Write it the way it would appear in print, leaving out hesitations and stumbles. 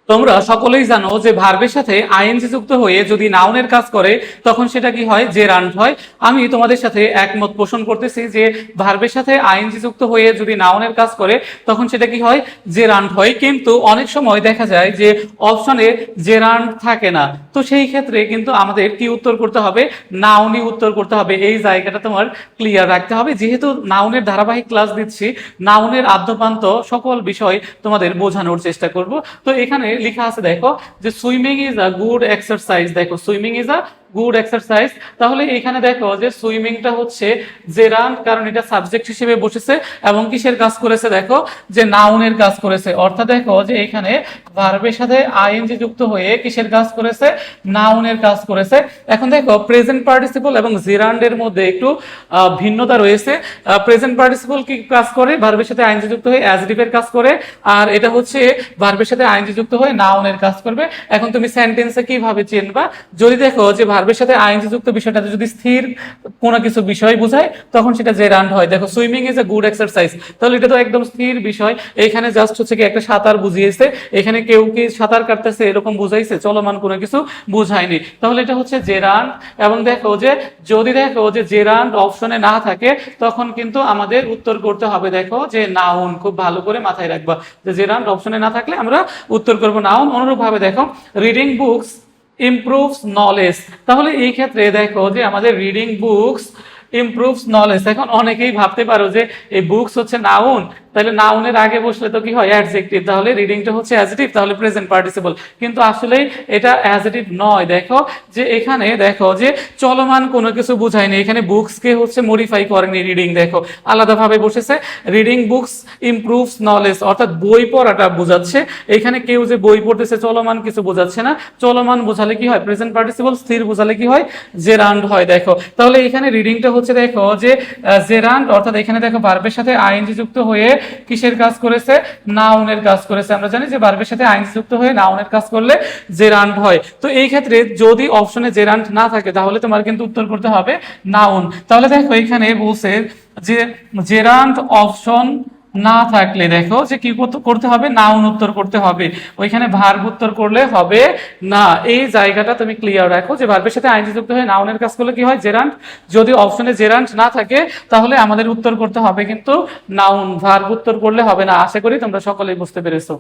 তোমরা সকলেই জানো যে ভার্বের সাথে আইএনজি যুক্ত হয়ে যদি নাউনের কাজ করে তখন সেটা কি হয়, জেরান্ড হয়। আমি তোমাদের সাথে একমত পোষণ করতেছি যে ভার্বের সাথে আইএনজি যুক্ত হয়ে যদি নাউনের কাজ করে তখন সেটা কি হয়, জেরান্ড হয়। কিন্তু অনেক সময় দেখা যায় যে অপশনে জেরান্ড থাকে না, তো সেই ক্ষেত্রে কিন্তু আমাদের কি উত্তর করতে হবে, নাউনই উত্তর করতে হবে। এই জায়গাটা তোমার ক্লিয়ার রাখতে হবে, যেহেতু নাউনের ধারাবাহিক ক্লাস দিচ্ছি, নাউনের আদ্যপান্ত সকল বিষয় তোমাদের বোঝানোর চেষ্টা করব। তো এখানে লেখা আছে দেখো যে swimming is a good exercise. দেখো swimming is a good exercise, তাহলে এখানে দেখো যে সুইমিংটা হচ্ছে জেরান্ড, কারণ এটা সাবজেক্ট হিসেবে বসেছে এবং কিসের কাজ করেছে, দেখো যে নাউনের কাজ করেছে। অর্থাৎ দেখো যে এখানে ভার্বের সাথে আইএনজি যুক্ত হয়ে কিসের কাজ করেছে, নাউনের কাজ করেছে। এখন দেখো প্রেজেন্ট পার্টিসিপল এবং জেরান্ডের মধ্যে একটু ভিন্নতা রয়েছে। প্রেজেন্ট পার্টিসিপল কি কাজ করে, ভার্বের সাথে আইএনজি যুক্ত হয়ে অ্যাজডিভের কাজ করে, আর এটা হচ্ছে ভার্বের সাথে আইএনজি যুক্ত হয়ে নাউনের কাজ করবে। এখন তুমি সেন্টেন্সে কিভাবে চিনবা, যদি দেখো যে ভার্বের সাথে আইএনজি যুক্ত বিষয়টা যদি স্থির কোনো কিছু বিষয় বোঝায় তখন সেটা জেরান্ড হয়। দেখো swimming is a good exercise, তাহলে এটা তো একদম স্থির বিষয়। এখানে জাস্ট হচ্ছে কি একটা সাঁতার বুঝিয়েছে, এখানে কেউ কি সাঁতার কাটতেছে এরকম বুঝাইছে, চলমান কোনো কিছু বুঝায়নি, তাহলে এটা হচ্ছে জেরান্ড। এবং দেখো যে যদি দেখো যে জেরান্ড অপশনে না থাকে তখন কিন্তু আমাদের উত্তর করতে হবে দেখো যে নাউন। খুব ভালো করে মাথায় রাখবা যে জেরান্ড অপশনে না থাকলে আমরা উত্তর করব নাউন। অনুরূপভাবে দেখো রিডিং বুকস ইমপ্রুভস নলেজ, তাহলে এই ক্ষেত্রে দেখো যে আমাদের রিডিং বুকস ইমপ্রুভস নলেজ। এখন অনেকেই ভাবতে পারো যে এই বুকস হচ্ছে নাউন, তাহলে নাউনের আগে বসলে তো কি হয়, অ্যাডজেক্টিভ, তাহলে রিডিংটা হচ্ছে অ্যাডজেক্টিভ, তাহলে প্রেজেন্ট পার্টিসিপল। কিন্তু আসলে এটা অ্যাডজেক্টিভ নয়। দেখো যে এখানে দেখো যে চলমান কোনো কিছু বুঝায়নি, এখানে বুকসকে হচ্ছে মডিফাই করেনি, রিডিং দেখো আলাদাভাবে বসেছে। রিডিং বুকস ইমপ্রুভস নলেজ, অর্থাৎ বই পড়াটা বোঝাচ্ছে। এখানে কেউ যে বই পড়তেছে চলমান কিছু বোঝাচ্ছে না, চলমান বোঝালে কি হয় প্রেজেন্ট পার্টিসিপল, স্থির বোঝালে কি হয় জেরান্ড হয়। দেখো তাহলে এখানে রিডিংটা হচ্ছে দেখো যে জেরান্ড, অর্থাৎ এখানে দেখো ভার্বের সাথে আইএনজি যুক্ত হয়ে কিসের কাজ করেছে, নাউনের কাজ করেছে। আমরা জানি যে ভার্বের সাথে আইএনজি যুক্ত হয়ে নাউনের কাজ করলে জেরান্ড হয়। তো এই ক্ষেত্রে যদি অপশনে জেরান্ড না থাকে তাহলে তোমার কিন্তু উত্তর করতে হবে নাউন। তাহলে দেখো এখানে বলছে যে জেরান্ড অপশন না থাকলে দেখো যে কি করতে হবে, নাউন উত্তর করতে হবে, ওইখানে ভার্ব উত্তর করলে হবে না। এই জায়গাটা তুমি ক্লিয়ার রাখো যে ভার্বের সাথে আইনজি যুক্ত হয়ে নাউনের কাজ করলে কি হয়, জেরান্ড। যদি অপশনে জেরান্ড না থাকে তাহলে আমাদের উত্তর করতে হবে কিন্তু নাউন, ভার্ব উত্তর করলে হবে না। আশা করি তোমরা সকলেই বুঝতে পেরেছো।